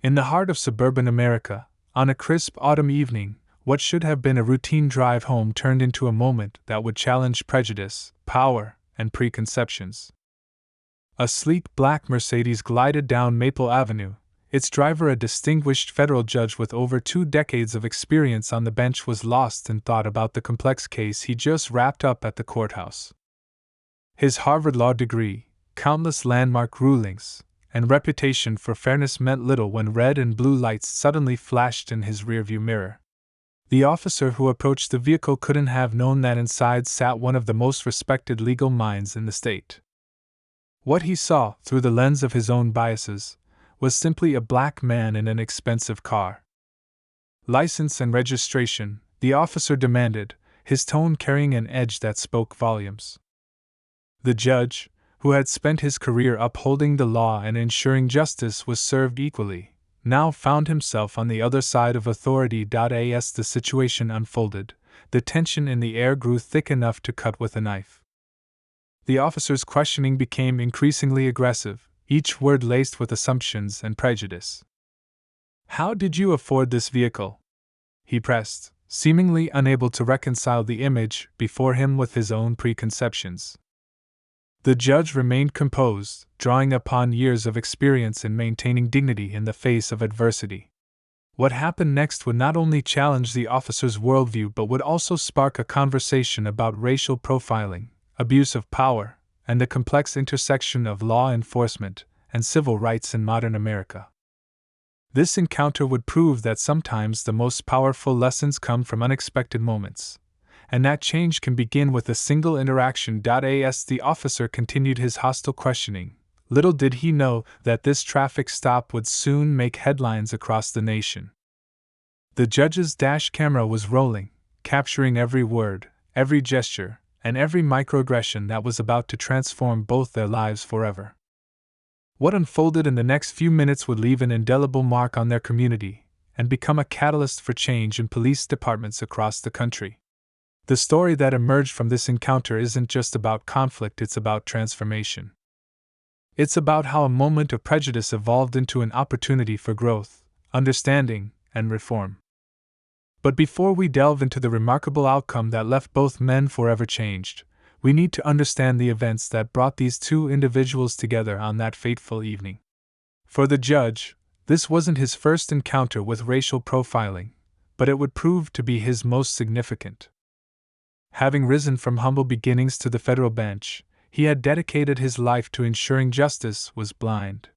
In the heart of suburban America, on a crisp autumn evening, what should have been a routine drive home turned into a moment that would challenge prejudice, power, and preconceptions. A sleek black Mercedes glided down Maple Avenue, its driver, a distinguished federal judge with over 2 decades of experience on the bench, was lost in thought about the complex case he just wrapped up at the courthouse. His Harvard Law degree, countless landmark rulings, and reputation for fairness meant little when red and blue lights suddenly flashed in his rearview mirror. The officer who approached the vehicle couldn't have known that inside sat one of the most respected legal minds in the state. What he saw, through the lens of his own biases, was simply a black man in an expensive car. License and registration, the officer demanded, his tone carrying an edge that spoke volumes. The judge, who had spent his career upholding the law and ensuring justice was served equally, now found himself on the other side of authority. As the situation unfolded, the tension in the air grew thick enough to cut with a knife. The officer's questioning became increasingly aggressive, each word laced with assumptions and prejudice. "How did you afford this vehicle?" he pressed, seemingly unable to reconcile the image before him with his own preconceptions. The judge remained composed, drawing upon years of experience in maintaining dignity in the face of adversity. What happened next would not only challenge the officer's worldview but would also spark a conversation about racial profiling, abuse of power, and the complex intersection of law enforcement and civil rights in modern America. This encounter would prove that sometimes the most powerful lessons come from unexpected moments, and that change can begin with a single interaction. As the officer continued his hostile questioning, little did he know that this traffic stop would soon make headlines across the nation. The judge's dash camera was rolling, capturing every word, every gesture, and every microaggression that was about to transform both their lives forever. What unfolded in the next few minutes would leave an indelible mark on their community and become a catalyst for change in police departments across the country. The story that emerged from this encounter isn't just about conflict, it's about transformation. It's about how a moment of prejudice evolved into an opportunity for growth, understanding, and reform. But before we delve into the remarkable outcome that left both men forever changed, we need to understand the events that brought these two individuals together on that fateful evening. For the judge, this wasn't his first encounter with racial profiling, but it would prove to be his most significant. Having risen from humble beginnings to the federal bench, he had dedicated his life to ensuring justice was blind.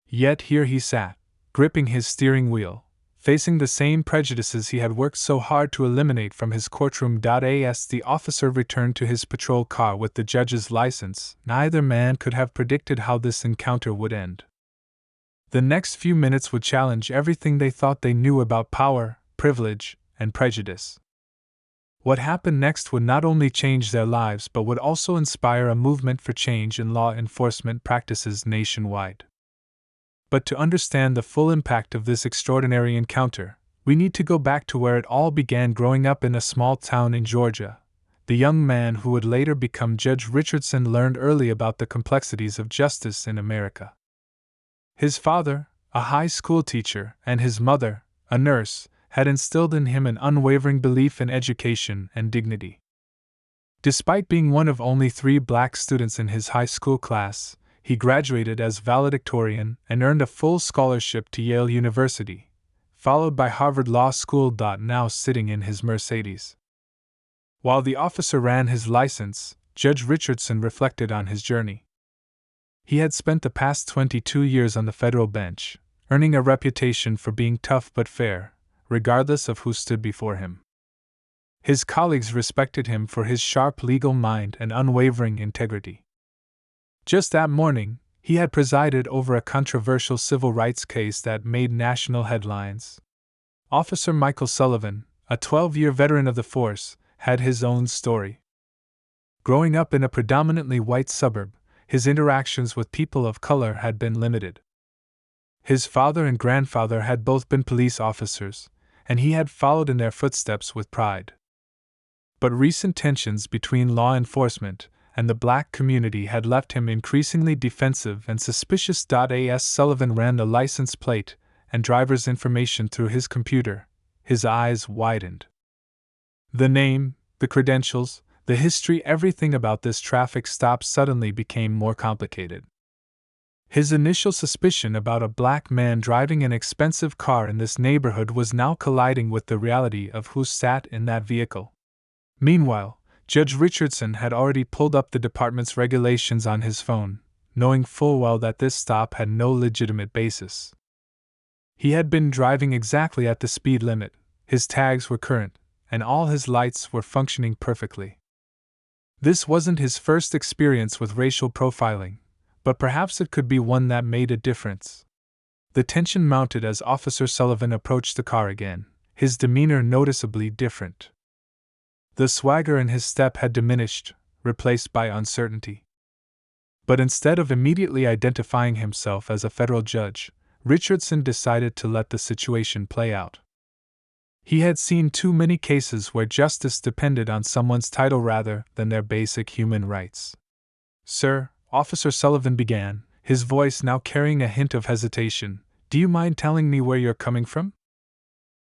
Yet here he sat, gripping his steering wheel, facing the same prejudices he had worked so hard to eliminate from his courtroom. As the officer returned to his patrol car with the judge's license, neither man could have predicted how this encounter would end. The next few minutes would challenge everything they thought they knew about power, privilege, and prejudice. What happened next would not only change their lives but would also inspire a movement for change in law enforcement practices nationwide. But to understand the full impact of this extraordinary encounter, we need to go back to where it all began. Growing up in a small town in Georgia, the young man who would later become Judge Richardson learned early about the complexities of justice in America. His father, a high school teacher, and his mother, a nurse, had instilled in him an unwavering belief in education and dignity. Despite being one of only 3 black students in his high school class, he graduated as valedictorian and earned a full scholarship to Yale University, followed by Harvard Law School. Now sitting in his Mercedes. While the officer ran his license, Judge Richardson reflected on his journey. He had spent the past 22 years on the federal bench, earning a reputation for being tough but fair, regardless of who stood before him. His colleagues respected him for his sharp legal mind and unwavering integrity. Just that morning, he had presided over a controversial civil rights case that made national headlines. Officer Michael Sullivan, a 12-year veteran of the force, had his own story. Growing up in a predominantly white suburb, his interactions with people of color had been limited. His father and grandfather had both been police officers, and he had followed in their footsteps with pride. But recent tensions between law enforcement and the black community had left him increasingly defensive and suspicious. As Sullivan ran the license plate and driver's information through his computer, his eyes widened. The name, the credentials, the history, everything about this traffic stop suddenly became more complicated. His initial suspicion about a black man driving an expensive car in this neighborhood was now colliding with the reality of who sat in that vehicle. Meanwhile, Judge Richardson had already pulled up the department's regulations on his phone, knowing full well that this stop had no legitimate basis. He had been driving exactly at the speed limit, his tags were current, and all his lights were functioning perfectly. This wasn't his first experience with racial profiling, but perhaps it could be one that made a difference. The tension mounted as Officer Sullivan approached the car again, his demeanor noticeably different. The swagger in his step had diminished, replaced by uncertainty. But instead of immediately identifying himself as a federal judge, Richardson decided to let the situation play out. He had seen too many cases where justice depended on someone's title rather than their basic human rights. "Sir," Officer Sullivan began, his voice now carrying a hint of hesitation, "do you mind telling me where you're coming from?"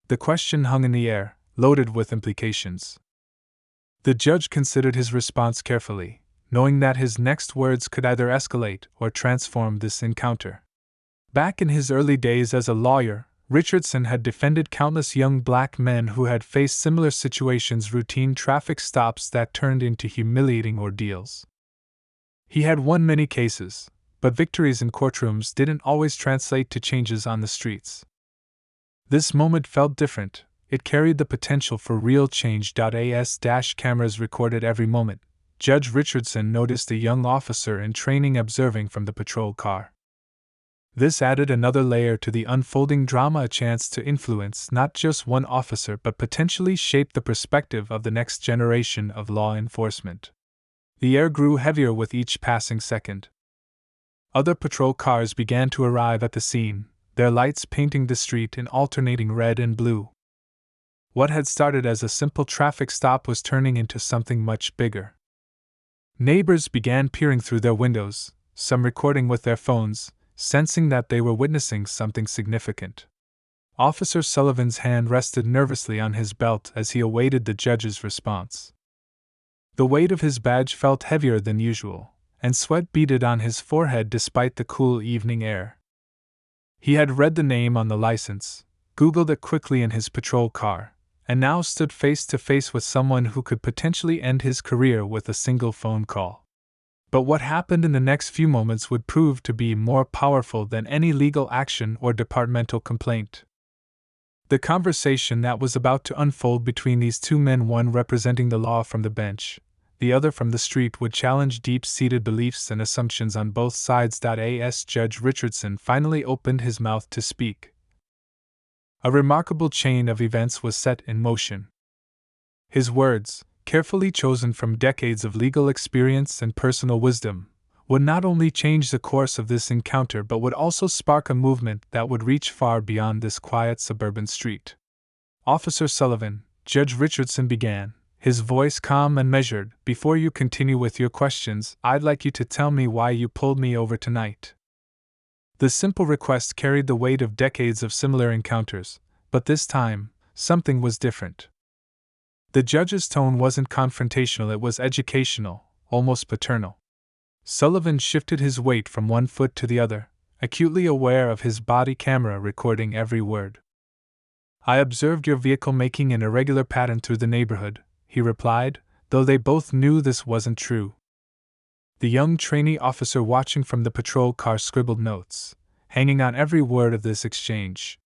The question hung in the air, loaded with implications. The judge considered his response carefully, knowing that his next words could either escalate or transform this encounter. Back in his early days as a lawyer, Richardson had defended countless young black men who had faced similar situations, routine traffic stops that turned into humiliating ordeals. He had won many cases, but victories in courtrooms didn't always translate to changes on the streets. This moment felt different. It carried the potential for real change. As cameras recorded every moment, Judge Richardson noticed a young officer in training observing from the patrol car. This added another layer to the unfolding drama, a chance to influence not just one officer but potentially shape the perspective of the next generation of law enforcement. The air grew heavier with each passing second. Other patrol cars began to arrive at the scene, their lights painting the street in alternating red and blue. What had started as a simple traffic stop was turning into something much bigger. Neighbors began peering through their windows, some recording with their phones, sensing that they were witnessing something significant. Officer Sullivan's hand rested nervously on his belt as he awaited the judge's response. The weight of his badge felt heavier than usual, and sweat beaded on his forehead despite the cool evening air. He had read the name on the license, Googled it quickly in his patrol car, and now stood face to face with someone who could potentially end his career with a single phone call. But what happened in the next few moments would prove to be more powerful than any legal action or departmental complaint. The conversation that was about to unfold between these two men, one representing the law from the bench, the other from the street, would challenge deep-seated beliefs and assumptions on both sides. As Judge Richardson finally opened his mouth to speak, a remarkable chain of events was set in motion. His words, carefully chosen from decades of legal experience and personal wisdom, would not only change the course of this encounter but would also spark a movement that would reach far beyond this quiet suburban street. "Officer Sullivan," Judge Richardson began, his voice calm and measured, "before you continue with your questions, I'd like you to tell me why you pulled me over tonight." The simple request carried the weight of decades of similar encounters, but this time, something was different. The judge's tone wasn't confrontational, it was educational, almost paternal. Sullivan shifted his weight from one foot to the other, acutely aware of his body camera recording every word. "I observed your vehicle making an irregular pattern through the neighborhood," he replied, though they both knew this wasn't true. The young trainee officer watching from the patrol car scribbled notes, hanging on every word of this exchange.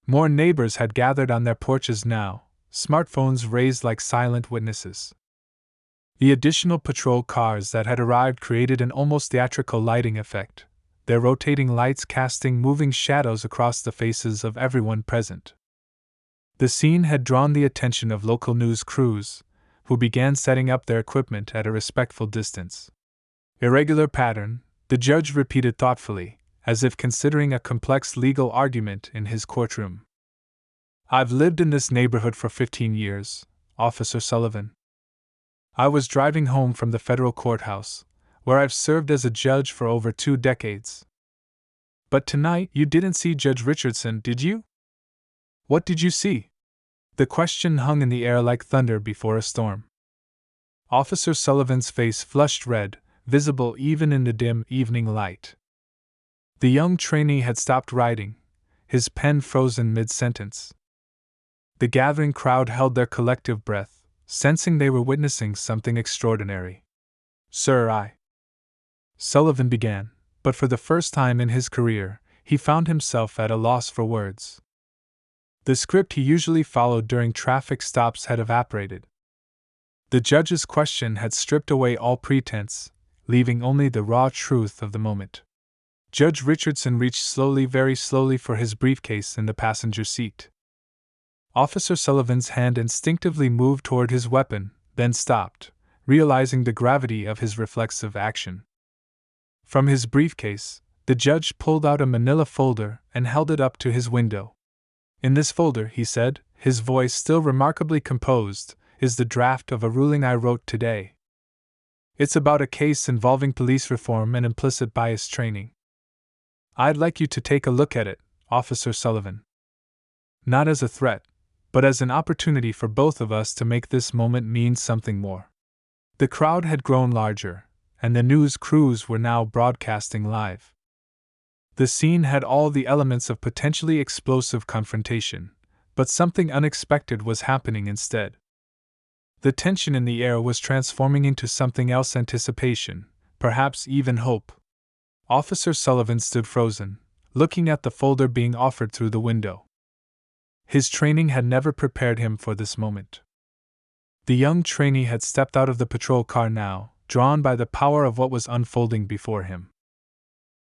More neighbors had gathered on their porches now, smartphones raised like silent witnesses. The additional patrol cars that had arrived created an almost theatrical lighting effect, their rotating lights casting moving shadows across the faces of everyone present. The scene had drawn the attention of local news crews, who began setting up their equipment at a respectful distance. "Irregular pattern," the judge repeated thoughtfully, as if considering a complex legal argument in his courtroom. "I've lived in this neighborhood for 15 years, Officer Sullivan. I was driving home from the federal courthouse, where I've served as a judge for over 2 decades. But tonight you didn't see Judge Richardson, did you? What did you see? The question hung in the air like thunder before a storm. Officer Sullivan's face flushed red, visible even in the dim evening light. The young trainee had stopped writing, his pen frozen mid-sentence. The gathering crowd held their collective breath, sensing they were witnessing something extraordinary. Sir, Sullivan began, but for the first time in his career, he found himself at a loss for words. The script he usually followed during traffic stops had evaporated. The judge's question had stripped away all pretense, leaving only the raw truth of the moment. Judge Richardson reached slowly, very slowly, for his briefcase in the passenger seat. Officer Sullivan's hand instinctively moved toward his weapon, then stopped, realizing the gravity of his reflexive action. From his briefcase, the judge pulled out a manila folder and held it up to his window. In this folder, he said, his voice still remarkably composed, is the draft of a ruling I wrote today. It's about a case involving police reform and implicit bias training. I'd like you to take a look at it, Officer Sullivan. Not as a threat, but as an opportunity for both of us to make this moment mean something more. The crowd had grown larger, and the news crews were now broadcasting live. The scene had all the elements of potentially explosive confrontation, but something unexpected was happening instead. The tension in the air was transforming into something else: anticipation, perhaps even hope. Officer Sullivan stood frozen, looking at the folder being offered through the window. His training had never prepared him for this moment. The young trainee had stepped out of the patrol car now, drawn by the power of what was unfolding before him.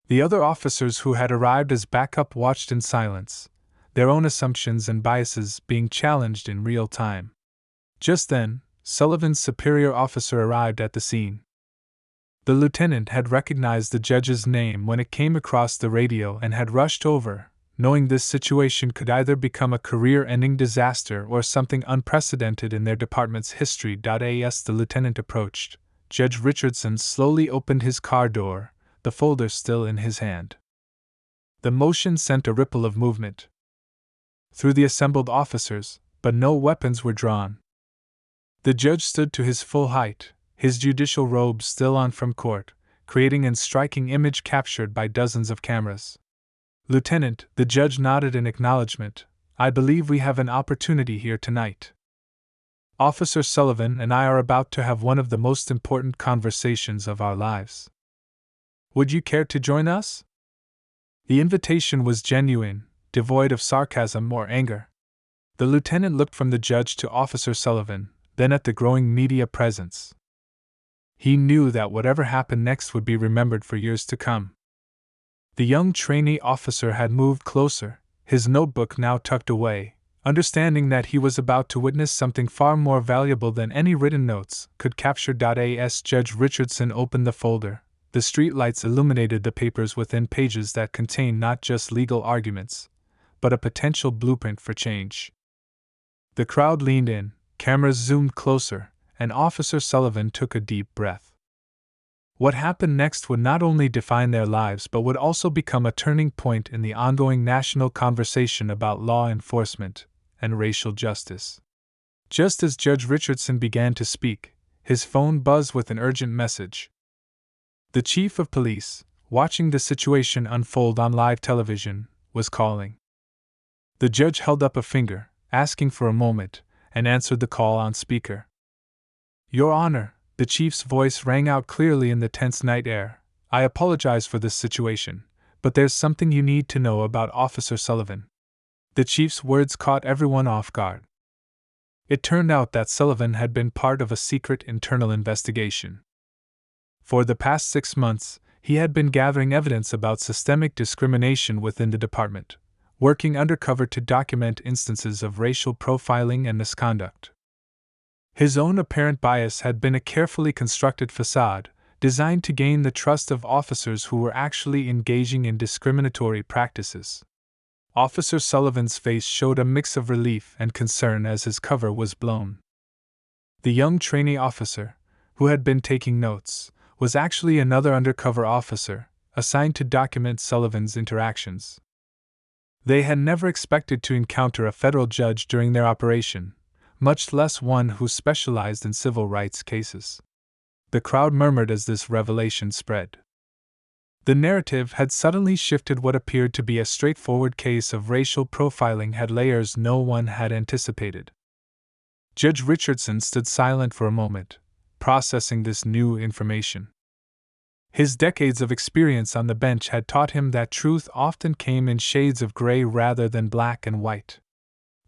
The other officers who had arrived as backup watched in silence, their own assumptions and biases being challenged in real time. Just then, Sullivan's superior officer arrived at the scene. The lieutenant had recognized the judge's name when it came across the radio and had rushed over, knowing this situation could either become a career-ending disaster or something unprecedented in their department's history. As the lieutenant approached, Judge Richardson slowly opened his car door, the folder still in his hand. The motion sent a ripple of movement through the assembled officers, but no weapons were drawn. The judge stood to his full height, his judicial robe still on from court, creating a striking image captured by dozens of cameras. Lieutenant, the judge nodded in acknowledgement, I believe we have an opportunity here tonight. Officer Sullivan and I are about to have one of the most important conversations of our lives. Would you care to join us? The invitation was genuine, devoid of sarcasm or anger. The lieutenant looked from the judge to Officer Sullivan, then at the growing media presence. He knew that whatever happened next would be remembered for years to come. The young trainee officer had moved closer, his notebook now tucked away, understanding that he was about to witness something far more valuable than any written notes could capture. As Judge Richardson opened the folder, the streetlights illuminated the papers within, pages that contained not just legal arguments, but a potential blueprint for change. The crowd leaned in, cameras zoomed closer, and Officer Sullivan took a deep breath. What happened next would not only define their lives but would also become a turning point in the ongoing national conversation about law enforcement and racial justice. Just as Judge Richardson began to speak, his phone buzzed with an urgent message. The chief of police, watching the situation unfold on live television, was calling. The judge held up a finger, asking for a moment, and answered the call on speaker. Your Honor, the chief's voice rang out clearly in the tense night air. I apologize for this situation, but there's something you need to know about Officer Sullivan. The chief's words caught everyone off guard. It turned out that Sullivan had been part of a secret internal investigation. For the past 6 months, he had been gathering evidence about systemic discrimination within the department, working undercover to document instances of racial profiling and misconduct. His own apparent bias had been a carefully constructed facade, designed to gain the trust of officers who were actually engaging in discriminatory practices. Officer Sullivan's face showed a mix of relief and concern as his cover was blown. The young trainee officer, who had been taking notes, was actually another undercover officer, assigned to document Sullivan's interactions. They had never expected to encounter a federal judge during their operation, much less one who specialized in civil rights cases. The crowd murmured as this revelation spread. The narrative had suddenly shifted. What appeared to be a straightforward case of racial profiling had layers no one had anticipated. Judge Richardson stood silent for a moment, processing this new information. His decades of experience on the bench had taught him that truth often came in shades of gray rather than black and white.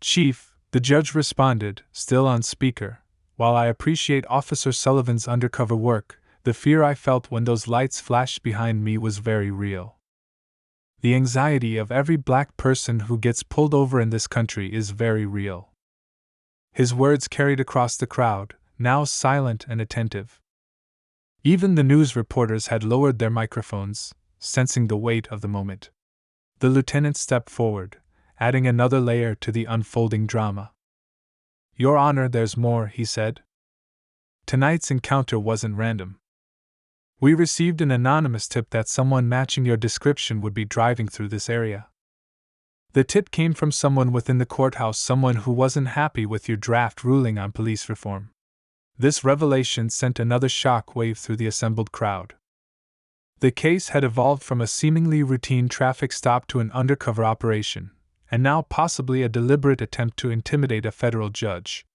"Chief," the judge responded, still on speaker, "while I appreciate Officer Sullivan's undercover work, the fear I felt when those lights flashed behind me was very real. The anxiety of every black person who gets pulled over in this country is very real." His words carried across the crowd, now silent and attentive. Even the news reporters had lowered their microphones, sensing the weight of the moment. The lieutenant stepped forward, adding another layer to the unfolding drama. "Your Honor, there's more," he said. "Tonight's encounter wasn't random. We received an anonymous tip that someone matching your description would be driving through this area. The tip came from someone within the courthouse, someone who wasn't happy with your draft ruling on police reform." This revelation sent another shock wave through the assembled crowd. The case had evolved from a seemingly routine traffic stop to an undercover operation, and now possibly a deliberate attempt to intimidate a federal judge.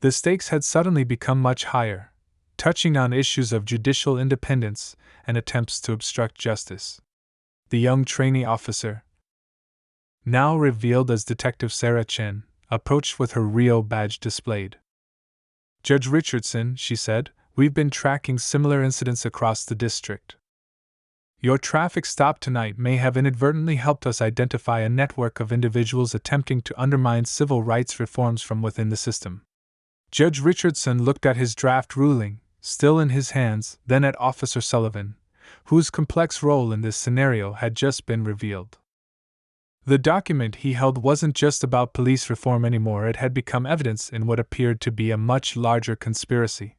The stakes had suddenly become much higher, touching on issues of judicial independence and attempts to obstruct justice. The young trainee officer, now revealed as Detective Sarah Chen, approached with her Rio badge displayed. "Judge Richardson," she said, "we've been tracking similar incidents across the district. Your traffic stop tonight may have inadvertently helped us identify a network of individuals attempting to undermine civil rights reforms from within the system." Judge Richardson looked at his draft ruling, still in his hands, then at Officer Sullivan, whose complex role in this scenario had just been revealed. The document he held wasn't just about police reform anymore, it had become evidence in what appeared to be a much larger conspiracy.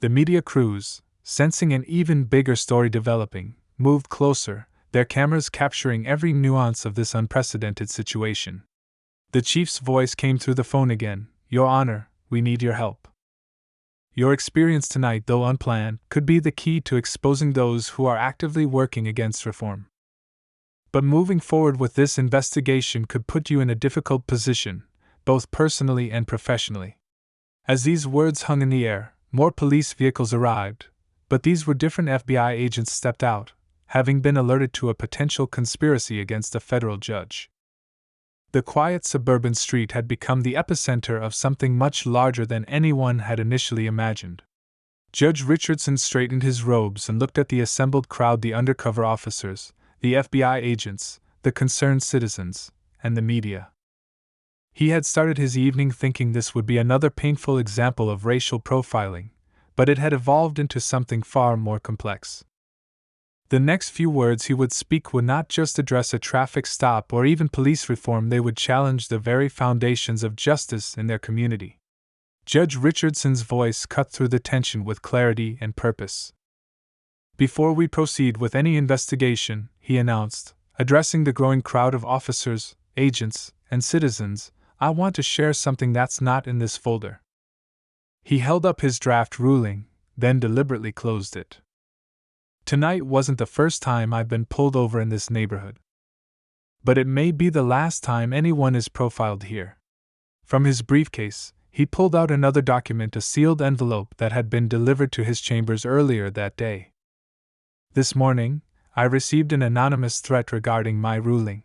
The media crews, sensing an even bigger story developing, moved closer, their cameras capturing every nuance of this unprecedented situation. The chief's voice came through the phone again. "Your Honor, we need your help. Your experience tonight, though unplanned, could be the key to exposing those who are actively working against reform. But moving forward with this investigation could put you in a difficult position, both personally and professionally." As these words hung in the air, more police vehicles arrived, but these were different. FBI agents stepped out, having been alerted to a potential conspiracy against a federal judge. The quiet suburban street had become the epicenter of something much larger than anyone had initially imagined. Judge Richardson straightened his robes and looked at the assembled crowd, the undercover officers, the FBI agents, the concerned citizens, and the media. He had started his evening thinking this would be another painful example of racial profiling, but it had evolved into something far more complex. The next few words he would speak would not just address a traffic stop or even police reform, they would challenge the very foundations of justice in their community. Judge Richardson's voice cut through the tension with clarity and purpose. "Before we proceed with any investigation," he announced, addressing the growing crowd of officers, agents, and citizens, "I want to share something that's not in this folder." He held up his draft ruling, then deliberately closed it. "Tonight wasn't the first time I've been pulled over in this neighborhood. But it may be the last time anyone is profiled here." From his briefcase, he pulled out another document, a sealed envelope that had been delivered to his chambers earlier that day. "This morning, I received an anonymous threat regarding my ruling.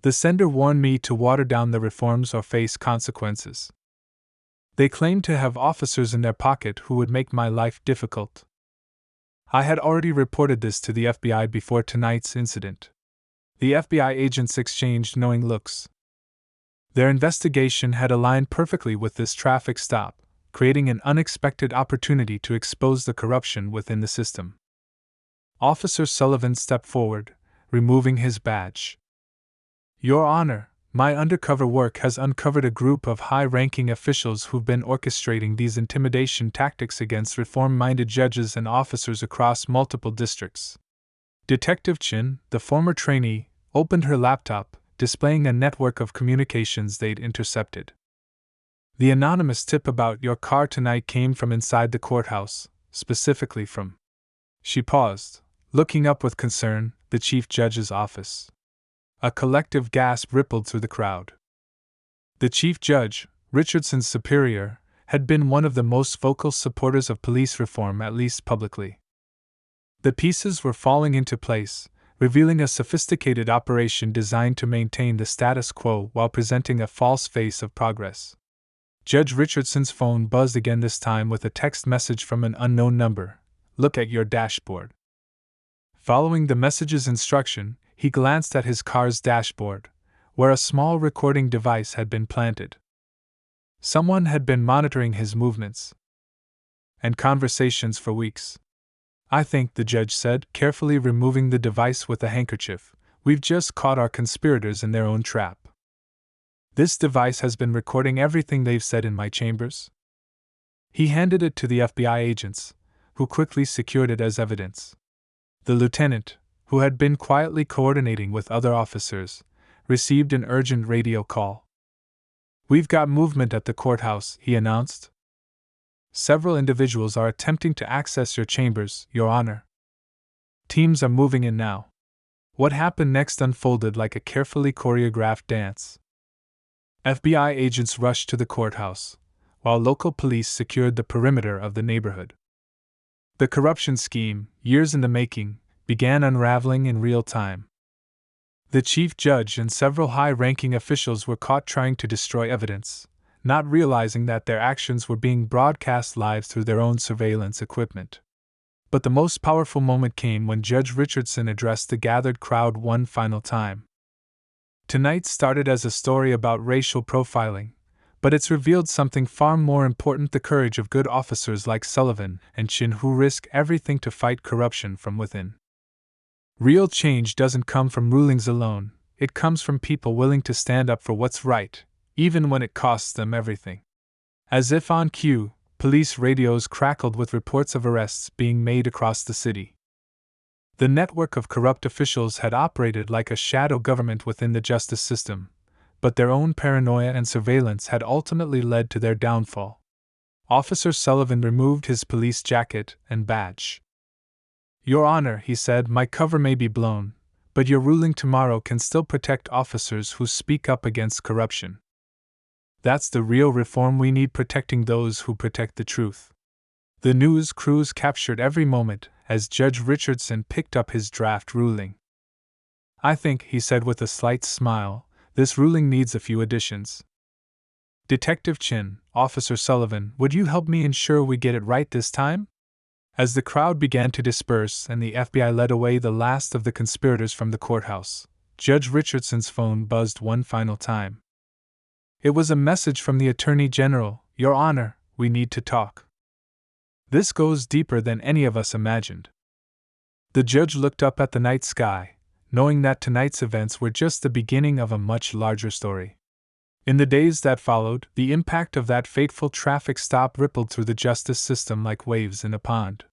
The sender warned me to water down the reforms or face consequences. They claimed to have officers in their pocket who would make my life difficult. I had already reported this to the FBI before tonight's incident." The FBI agents exchanged knowing looks. Their investigation had aligned perfectly with this traffic stop, creating an unexpected opportunity to expose the corruption within the system. Officer Sullivan stepped forward, removing his badge. "Your Honor, my undercover work has uncovered a group of high-ranking officials who've been orchestrating these intimidation tactics against reform-minded judges and officers across multiple districts." Detective Chin, the former trainee, opened her laptop, displaying a network of communications they'd intercepted. The anonymous tip about your car tonight came from inside the courthouse, specifically from. She paused, looking up with concern, the chief judge's office. A collective gasp rippled through the crowd. The chief judge, Richardson's superior, had been one of the most vocal supporters of police reform, at least publicly. The pieces were falling into place, revealing a sophisticated operation designed to maintain the status quo while presenting a false face of progress. Judge Richardson's phone buzzed again, this time with a text message from an unknown number. Look at your dashboard. Following the message's instruction, he glanced at his car's dashboard, where a small recording device had been planted. Someone had been monitoring his movements and conversations for weeks. I think, the judge said, carefully removing the device with a handkerchief, we've just caught our conspirators in their own trap. This device has been recording everything they've said in my chambers. He handed it to the FBI agents, who quickly secured it as evidence. The lieutenant, who had been quietly coordinating with other officers, received an urgent radio call. We've got movement at the courthouse, he announced. Several individuals are attempting to access your chambers, Your Honor. Teams are moving in now. What happened next unfolded like a carefully choreographed dance. FBI agents rushed to the courthouse, while local police secured the perimeter of the neighborhood. The corruption scheme, years in the making, began unraveling in real time. The chief judge and several high-ranking officials were caught trying to destroy evidence, not realizing that their actions were being broadcast live through their own surveillance equipment. But the most powerful moment came when Judge Richardson addressed the gathered crowd one final time. Tonight started as a story about racial profiling, but it's revealed something far more important: the courage of good officers like Sullivan and Chin, who risk everything to fight corruption from within. Real change doesn't come from rulings alone, it comes from people willing to stand up for what's right, even when it costs them everything. As if on cue, police radios crackled with reports of arrests being made across the city. The network of corrupt officials had operated like a shadow government within the justice system, but their own paranoia and surveillance had ultimately led to their downfall. Officer Sullivan removed his police jacket and badge. Your Honor, he said, my cover may be blown, but your ruling tomorrow can still protect officers who speak up against corruption. That's the real reform we need, protecting those who protect the truth. The news crews captured every moment as Judge Richardson picked up his draft ruling. I think, he said with a slight smile, this ruling needs a few additions. Detective Chin, Officer Sullivan, would you help me ensure we get it right this time? As the crowd began to disperse and the FBI led away the last of the conspirators from the courthouse, Judge Richardson's phone buzzed one final time. It was a message from the Attorney General. Your Honor, we need to talk. This goes deeper than any of us imagined. The judge looked up at the night sky, knowing that tonight's events were just the beginning of a much larger story. In the days that followed, the impact of that fateful traffic stop rippled through the justice system like waves in a pond.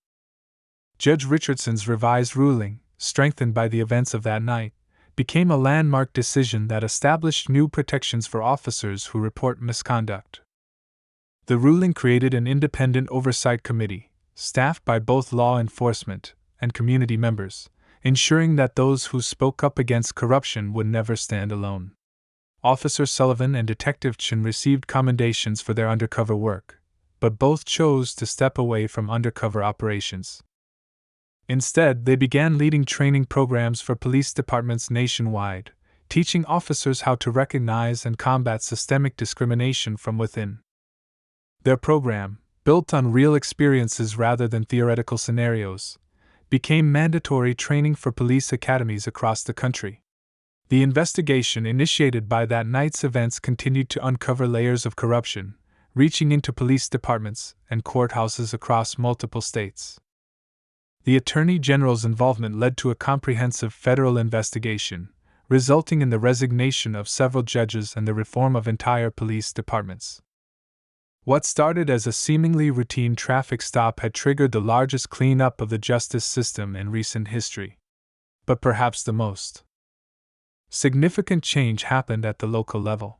Judge Richardson's revised ruling, strengthened by the events of that night, became a landmark decision that established new protections for officers who report misconduct. The ruling created an independent oversight committee, staffed by both law enforcement and community members, ensuring that those who spoke up against corruption would never stand alone. Officer Sullivan and Detective Chin received commendations for their undercover work, but both chose to step away from undercover operations. Instead, they began leading training programs for police departments nationwide, teaching officers how to recognize and combat systemic discrimination from within. Their program, built on real experiences rather than theoretical scenarios, became mandatory training for police academies across the country. The investigation initiated by that night's events continued to uncover layers of corruption, reaching into police departments and courthouses across multiple states. The Attorney General's involvement led to a comprehensive federal investigation, resulting in the resignation of several judges and the reform of entire police departments. What started as a seemingly routine traffic stop had triggered the largest cleanup of the justice system in recent history. But perhaps the most significant change happened at the local level.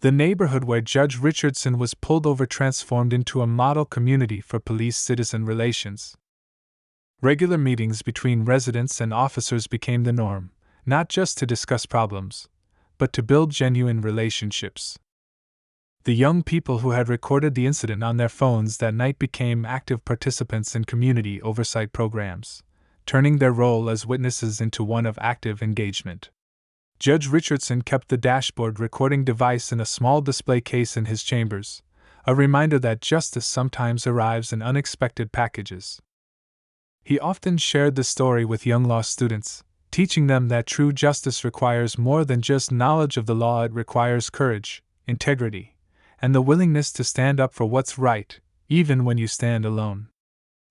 The neighborhood where Judge Richardson was pulled over transformed into a model community for police-citizen relations. Regular meetings between residents and officers became the norm, not just to discuss problems, but to build genuine relationships. The young people who had recorded the incident on their phones that night became active participants in community oversight programs, turning their role as witnesses into one of active engagement. Judge Richardson kept the dashboard recording device in a small display case in his chambers, a reminder that justice sometimes arrives in unexpected packages. He often shared the story with young law students, teaching them that true justice requires more than just knowledge of the law. It requires courage, integrity, and the willingness to stand up for what's right, even when you stand alone.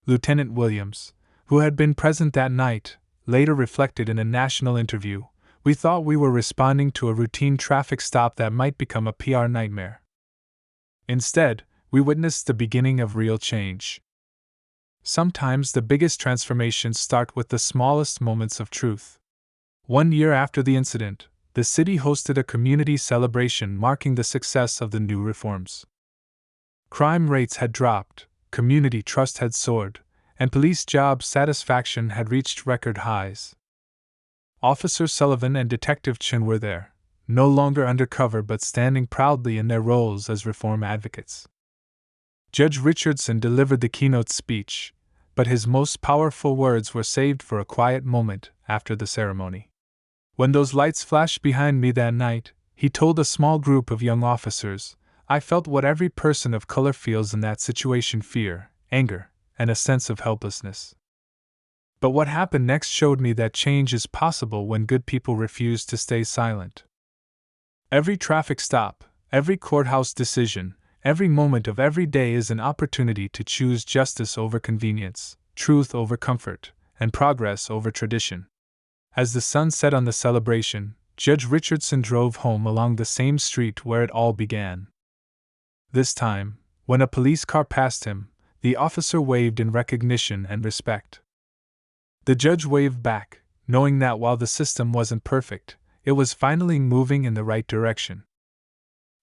Lieutenant Williams, who had been present that night, later reflected in a national interview, "We thought we were responding to a routine traffic stop that might become a PR nightmare. Instead, we witnessed the beginning of real change." Sometimes the biggest transformations start with the smallest moments of truth. 1 year after the incident, the city hosted a community celebration marking the success of the new reforms. Crime rates had dropped, community trust had soared, and police job satisfaction had reached record highs. Officer Sullivan and Detective Chin were there, no longer undercover but standing proudly in their roles as reform advocates. Judge Richardson delivered the keynote speech, but his most powerful words were saved for a quiet moment after the ceremony. "When those lights flashed behind me that night," he told a small group of young officers, "I felt what every person of color feels in that situation: fear, anger, and a sense of helplessness. But what happened next showed me that change is possible when good people refuse to stay silent. Every traffic stop, every courthouse decision, every moment of every day is an opportunity to choose justice over convenience, truth over comfort, and progress over tradition." As the sun set on the celebration, Judge Richardson drove home along the same street where it all began. This time, when a police car passed him, the officer waved in recognition and respect. The judge waved back, knowing that while the system wasn't perfect, it was finally moving in the right direction.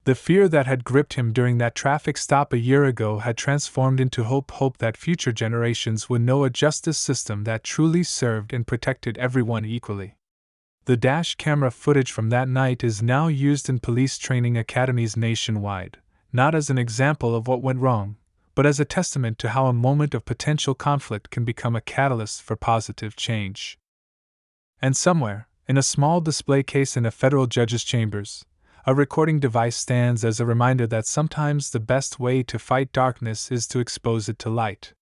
The fear that had gripped him during that traffic stop a year ago had transformed into hope that future generations would know a justice system that truly served and protected everyone equally. The dash camera footage from that night is now used in police training academies nationwide, not as an example of what went wrong, but as a testament to how a moment of potential conflict can become a catalyst for positive change. And somewhere, in a small display case in a federal judge's chambers, a recording device stands as a reminder that sometimes the best way to fight darkness is to expose it to light.